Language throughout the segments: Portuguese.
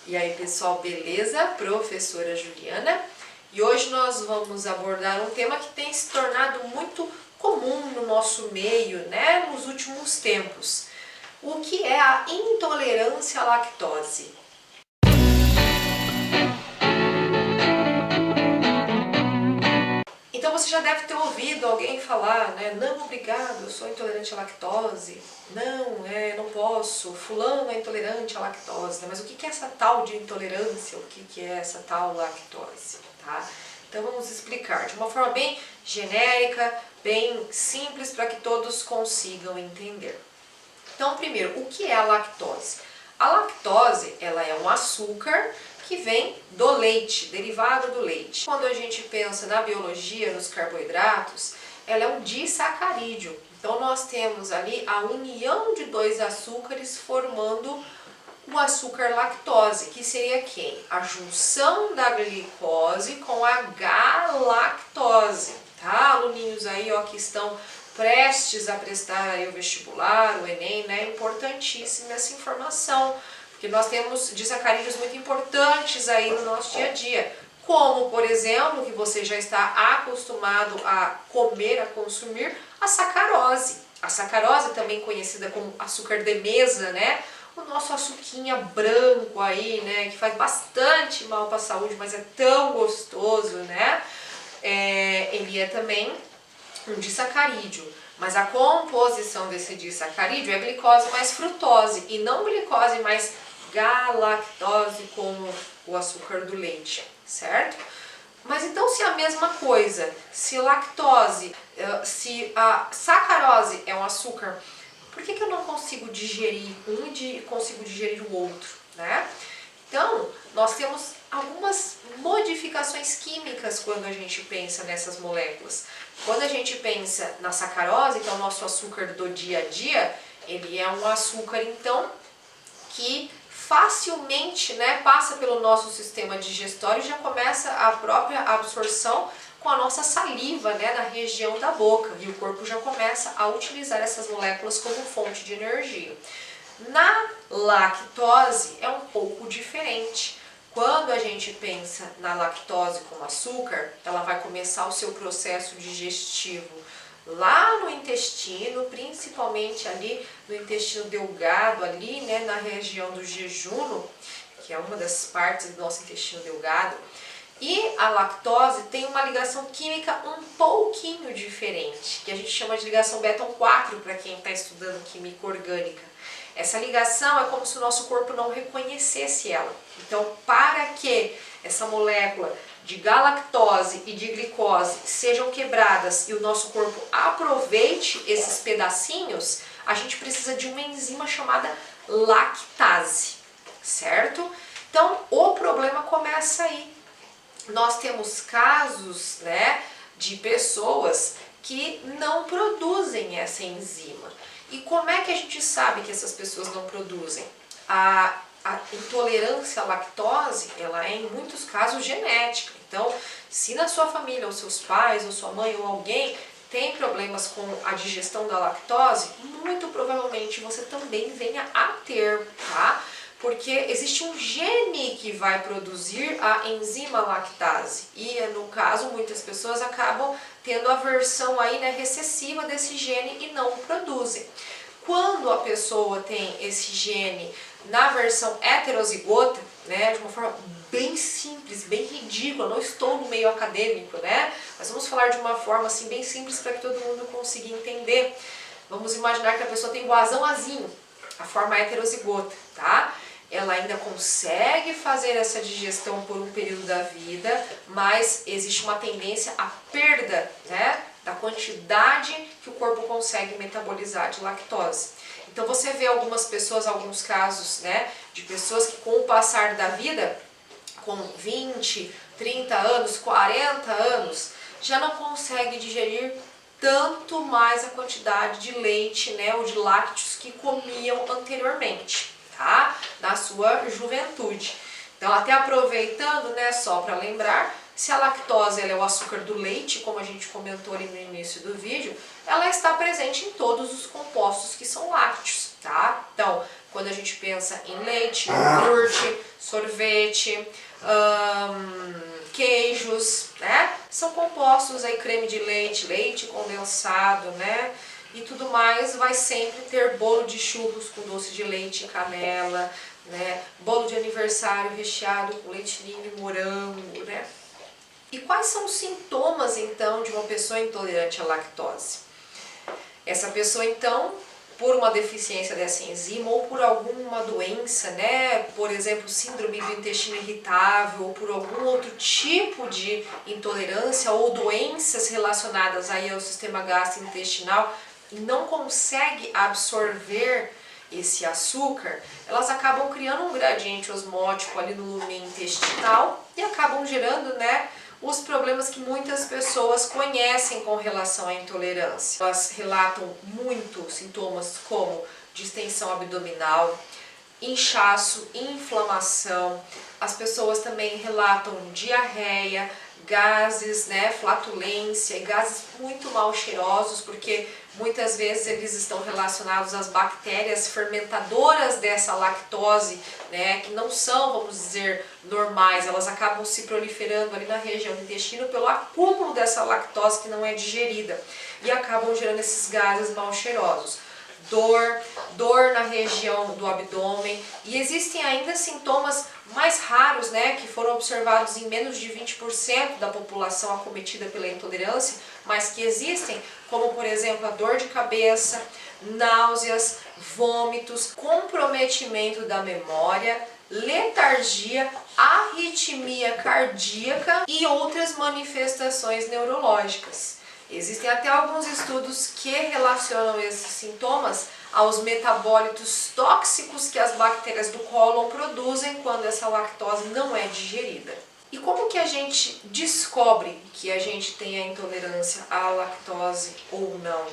E aí pessoal, beleza? Professora Juliana. E hoje nós vamos abordar um tema que tem se tornado muito comum no nosso meio, né, nos últimos tempos. O que é a intolerância à lactose? Então você já deve ter ouvido alguém falar, né, não, obrigado, eu sou intolerante à lactose, não posso, fulano é intolerante à lactose, né? Mas o que é essa tal de intolerância, o que é essa tal lactose, tá? Então vamos explicar de uma forma bem genérica, bem simples, para que todos consigam entender. Então, primeiro, o que é a lactose? A lactose, ela é um açúcar que vem do leite, derivado do leite. Quando a gente pensa na biologia, nos carboidratos, ela é um disacarídeo. Então nós temos ali a união de dois açúcares formando o açúcar lactose, que seria quem? A junção da glicose com a galactose, tá? Aluninhos aí, ó, que estão prestes a prestar aí o vestibular, o Enem, né? Importantíssima essa informação, porque nós temos disacarídeos muito importantes aí no nosso dia a dia, como, por exemplo, que você já está acostumado a comer, a consumir, a sacarose. A sacarose, também conhecida como açúcar de mesa, né? O nosso açuquinha branco aí, né? Que faz bastante mal para a saúde, mas é tão gostoso, né? Ele é também um disacarídeo, mas a composição desse disacarídeo é glicose mais frutose e não glicose mais galactose como o açúcar do leite, certo? Mas então, se é a mesma coisa, se lactose, se a sacarose é um açúcar, por que eu não consigo digerir um e consigo digerir o outro, né? Então, nós temos algumas modificações químicas quando a gente pensa nessas moléculas. Quando a gente pensa na sacarose, que é o nosso açúcar do dia a dia, ele é um açúcar, então, que facilmente, né, passa pelo nosso sistema digestório e já começa a própria absorção com a nossa saliva, né, na região da boca, e o corpo já começa a utilizar essas moléculas como fonte de energia. Na lactose é um pouco diferente. Quando a gente pensa na lactose como açúcar, ela vai começar o seu processo digestivo lá no intestino, principalmente ali no intestino delgado, ali, né, na região do jejuno, que é uma das partes do nosso intestino delgado. E a lactose tem uma ligação química um pouquinho diferente, que a gente chama de ligação Beta 4 para quem está estudando química orgânica. Essa ligação é como se o nosso corpo não reconhecesse ela. Então, para que essa molécula de galactose e de glicose sejam quebradas e o nosso corpo aproveite esses pedacinhos, a gente precisa de uma enzima chamada lactase, certo? Então, o problema começa aí. Nós temos casos, né, de pessoas que não produzem essa enzima. E como é que a gente sabe que essas pessoas não produzem? A intolerância à lactose, ela é em muitos casos genética. Então, se na sua família, ou seus pais, ou sua mãe, ou alguém tem problemas com a digestão da lactose, muito provavelmente você também venha a ter, tá? Porque existe um gene que vai produzir a enzima lactase e, no caso, muitas pessoas acabam tendo a versão aí, né, recessiva desse gene e não o produzem. Quando a pessoa tem esse gene na versão heterozigota, né, de uma forma bem simples, bem ridícula, não estou no meio acadêmico, né, mas vamos falar de uma forma assim bem simples para que todo mundo consiga entender. Vamos imaginar que a pessoa tem o azinho, a forma heterozigota, tá? Ela ainda consegue fazer essa digestão por um período da vida, mas existe uma tendência à perda, né, da quantidade que o corpo consegue metabolizar de lactose. Então você vê algumas pessoas, alguns casos, né, de pessoas que com o passar da vida, com 20, 30 anos, 40 anos, já não consegue digerir tanto mais a quantidade de leite, né, ou de lácteos que comiam anteriormente, tá? Na sua juventude. Então, até aproveitando, né, só para lembrar, se a lactose ela é o açúcar do leite, como a gente comentou ali no início do vídeo, ela está presente em todos os compostos que são lácteos, tá? Então, quando a gente pensa em leite, iogurte, sorvete, queijos, né? São compostos aí, creme de leite, leite condensado, né? E tudo mais, vai sempre ter bolo de churros com doce de leite e canela, né? Bolo de aniversário recheado com leite ninho e morango, né? E quais são os sintomas, então, de uma pessoa intolerante à lactose? Essa pessoa, então, por uma deficiência dessa enzima ou por alguma doença, né, por exemplo, síndrome do intestino irritável ou por algum outro tipo de intolerância ou doenças relacionadas aí ao sistema gastrointestinal e não consegue absorver esse açúcar, elas acabam criando um gradiente osmótico ali no lumen intestinal e acabam gerando, né, os problemas que muitas pessoas conhecem com relação à intolerância. Elas relatam muito sintomas como distensão abdominal, inchaço, inflamação. As pessoas também relatam diarreia, gases, né, flatulência e gases muito mal cheirosos, porque muitas vezes eles estão relacionados às bactérias fermentadoras dessa lactose, né, que não são, vamos dizer, normais, elas acabam se proliferando ali na região do intestino pelo acúmulo dessa lactose que não é digerida e acabam gerando esses gases mal cheirosos. Dor na região do abdômen, e existem ainda sintomas mais raros, né, que foram observados em menos de 20% da população acometida pela intolerância, mas que existem, como por exemplo a dor de cabeça, náuseas, vômitos, comprometimento da memória, letargia, arritmia cardíaca e outras manifestações neurológicas. Existem até alguns estudos que relacionam esses sintomas aos metabólitos tóxicos que as bactérias do cólon produzem quando essa lactose não é digerida. E como que a gente descobre que a gente tem a intolerância à lactose ou não?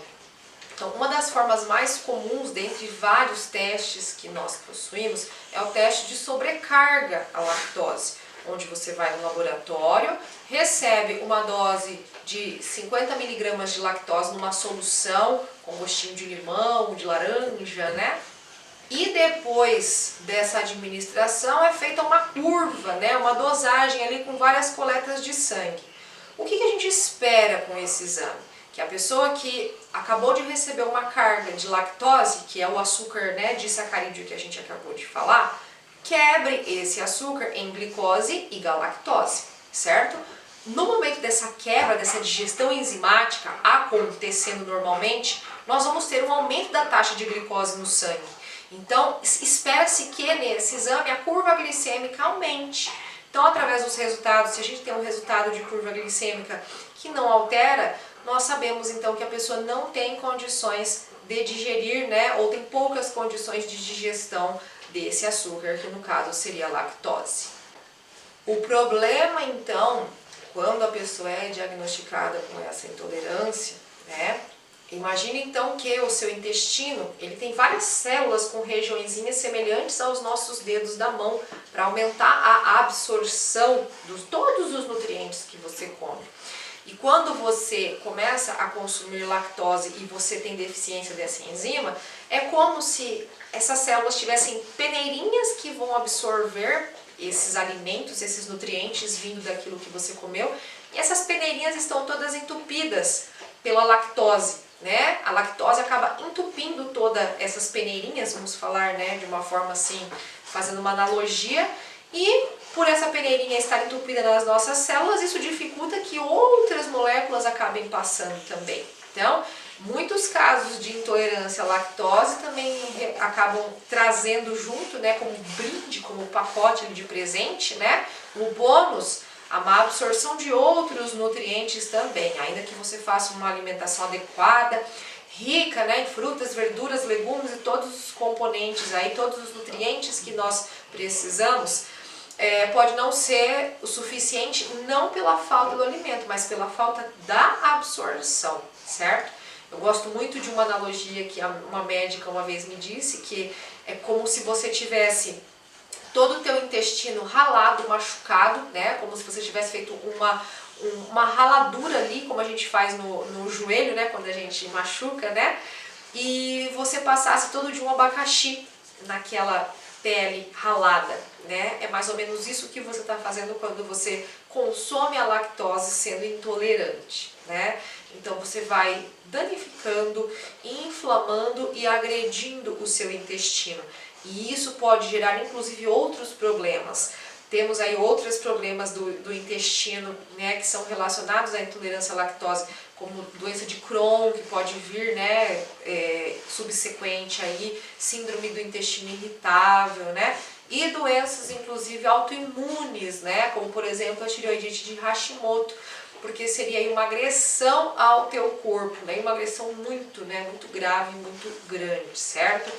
Então, uma das formas mais comuns dentre vários testes que nós possuímos é o teste de sobrecarga à lactose, onde você vai no laboratório, recebe uma dose de 50 mg de lactose numa solução com gostinho de limão, de laranja, né? E depois dessa administração é feita uma curva, né? Uma dosagem ali com várias coletas de sangue. O que a gente espera com esse exame? Que a pessoa que acabou de receber uma carga de lactose, que é o açúcar, né, disacarídeo que a gente acabou de falar, quebre esse açúcar em glicose e galactose, certo? No momento dessa quebra, dessa digestão enzimática acontecendo normalmente, nós vamos ter um aumento da taxa de glicose no sangue. Então, espera-se que nesse exame a curva glicêmica aumente. Então, através dos resultados, se a gente tem um resultado de curva glicêmica que não altera, nós sabemos então que a pessoa não tem condições de digerir, né, ou tem poucas condições de digestão desse açúcar, que no caso seria a lactose. O problema então, quando a pessoa é diagnosticada com essa intolerância, né, imagine então que o seu intestino, ele tem várias células com regiõezinhas semelhantes aos nossos dedos da mão, para aumentar a absorção de todos os nutrientes que você come. E quando você começa a consumir lactose e você tem deficiência dessa enzima, é como se essas células tivessem peneirinhas que vão absorver esses alimentos, esses nutrientes vindo daquilo que você comeu, e essas peneirinhas estão todas entupidas pela lactose, né? A lactose acaba entupindo todas essas peneirinhas, vamos falar, né, de uma forma assim, fazendo uma analogia, e por essa peneirinha estar entupida nas nossas células, isso dificulta que outras moléculas acabem passando também. Então, muitos casos de intolerância à lactose também acabam trazendo junto, né, como brinde, como pacote de presente, né, o bônus, a má absorção de outros nutrientes também, ainda que você faça uma alimentação adequada, rica, né, em frutas, verduras, legumes e todos os componentes aí, todos os nutrientes que nós precisamos. Pode não ser o suficiente, não pela falta do alimento, mas pela falta da absorção, certo? Eu gosto muito de uma analogia que uma médica uma vez me disse, que é como se você tivesse todo o teu intestino ralado, machucado, né? Como se você tivesse feito uma raladura ali, como a gente faz no joelho, né? Quando a gente machuca, né? E você passasse todo dia um abacaxi pele ralada, né? É mais ou menos isso que você está fazendo quando você consome a lactose sendo intolerante, né? Então você vai danificando, inflamando e agredindo o seu intestino. E isso pode gerar inclusive outros problemas. Temos aí outros problemas do intestino, né, que são relacionados à intolerância à lactose, como doença de Crohn, que pode vir, né, subsequente aí, síndrome do intestino irritável, né, e doenças inclusive autoimunes, né, como por exemplo a tireoidite de Hashimoto, porque seria aí uma agressão ao teu corpo, né, uma agressão muito, né, muito grave, muito grande, certo?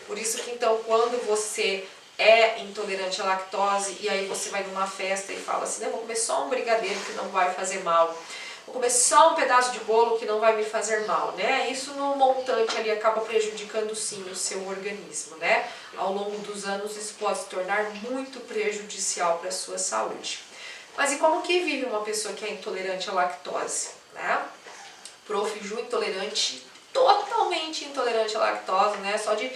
Por isso que então quando você é intolerante à lactose e aí você vai numa festa e fala assim, não, vou comer só um brigadeiro que não vai fazer mal, vou comer só um pedaço de bolo que não vai me fazer mal, né? Isso no montante ali acaba prejudicando sim o seu organismo, né? Ao longo dos anos isso pode se tornar muito prejudicial para a sua saúde. Mas e como que vive uma pessoa que é intolerante à lactose, né? Prof. Ju intolerante, totalmente intolerante à lactose, né? Só de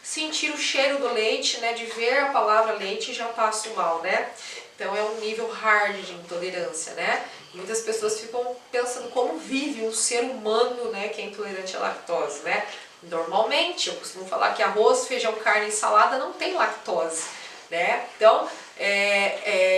sentir o cheiro do leite, né, de ver a palavra leite já passo mal, né? Então é um nível hard de intolerância, né? Muitas pessoas ficam pensando como vive um ser humano, né, que é intolerante à lactose, né? Normalmente, eu costumo falar que arroz, feijão, carne e salada não tem lactose, né? Então,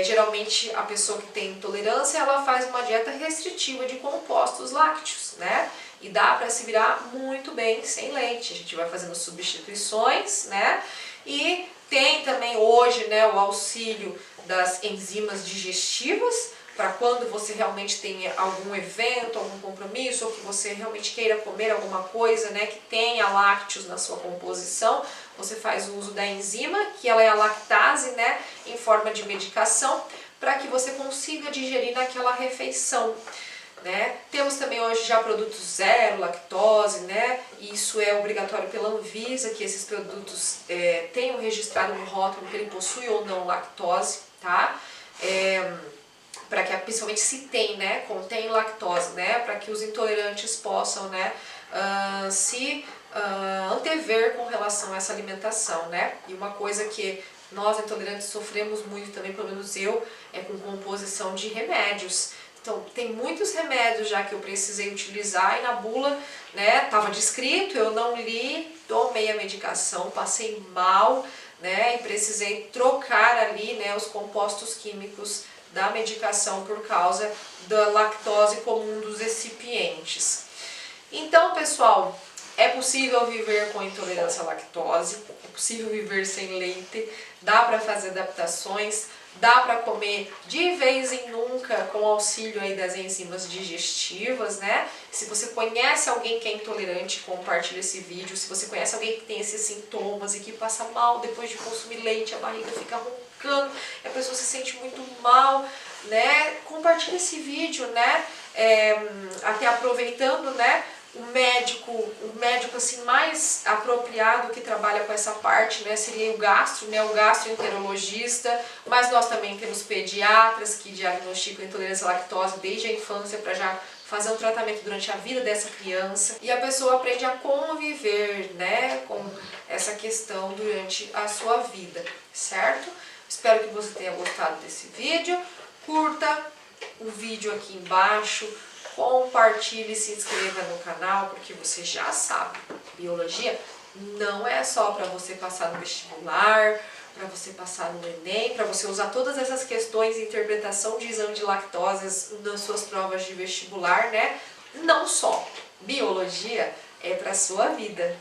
geralmente a pessoa que tem intolerância, ela faz uma dieta restritiva de compostos lácteos, né? E dá para se virar muito bem sem leite. A gente vai fazendo substituições, né? E tem também hoje, né, o auxílio das enzimas digestivas, para quando você realmente tem algum evento, algum compromisso, ou que você realmente queira comer alguma coisa, né, que tenha lácteos na sua composição, você faz o uso da enzima, que ela é a lactase, né, em forma de medicação, para que você consiga digerir naquela refeição. Né? Temos também hoje já produtos zero lactose, né? E isso é obrigatório pela Anvisa, que esses produtos tenham registrado no rótulo que ele possui ou não lactose, tá? Para que, principalmente se tem, né, contém lactose, né? Para que os intolerantes possam, né, se antever com relação a essa alimentação, né? E uma coisa que nós intolerantes sofremos muito também, pelo menos eu, é com composição de remédios. Então, tem muitos remédios já que eu precisei utilizar e na bula, né, estava descrito, eu não li, tomei a medicação, passei mal, né, e precisei trocar ali, né, os compostos químicos da medicação por causa da lactose como um dos recipientes. Então, pessoal, é possível viver com intolerância à lactose, é possível viver sem leite, dá para fazer adaptações, dá para comer de vez em nunca com auxílio aí das enzimas digestivas, né? Se você conhece alguém que é intolerante, compartilhe esse vídeo. Se você conhece alguém que tem esses sintomas e que passa mal depois de consumir leite, a barriga fica roncando, a pessoa se sente muito mal, né? Compartilhe esse vídeo, né? Até aproveitando, né? O médico assim mais apropriado que trabalha com essa parte, né, seria o gastro, né, o gastroenterologista, mas nós também temos pediatras que diagnosticam intolerância à lactose desde a infância para já fazer um tratamento durante a vida dessa criança e a pessoa aprende a conviver, né, com essa questão durante a sua vida, certo? Espero que você tenha gostado desse vídeo, curta o vídeo aqui embaixo, compartilhe e se inscreva no canal, porque você já sabe, biologia não é só para você passar no vestibular, para você passar no Enem, para você usar todas essas questões de interpretação de exame de lactose nas suas provas de vestibular, né? Não só. Biologia é para a sua vida.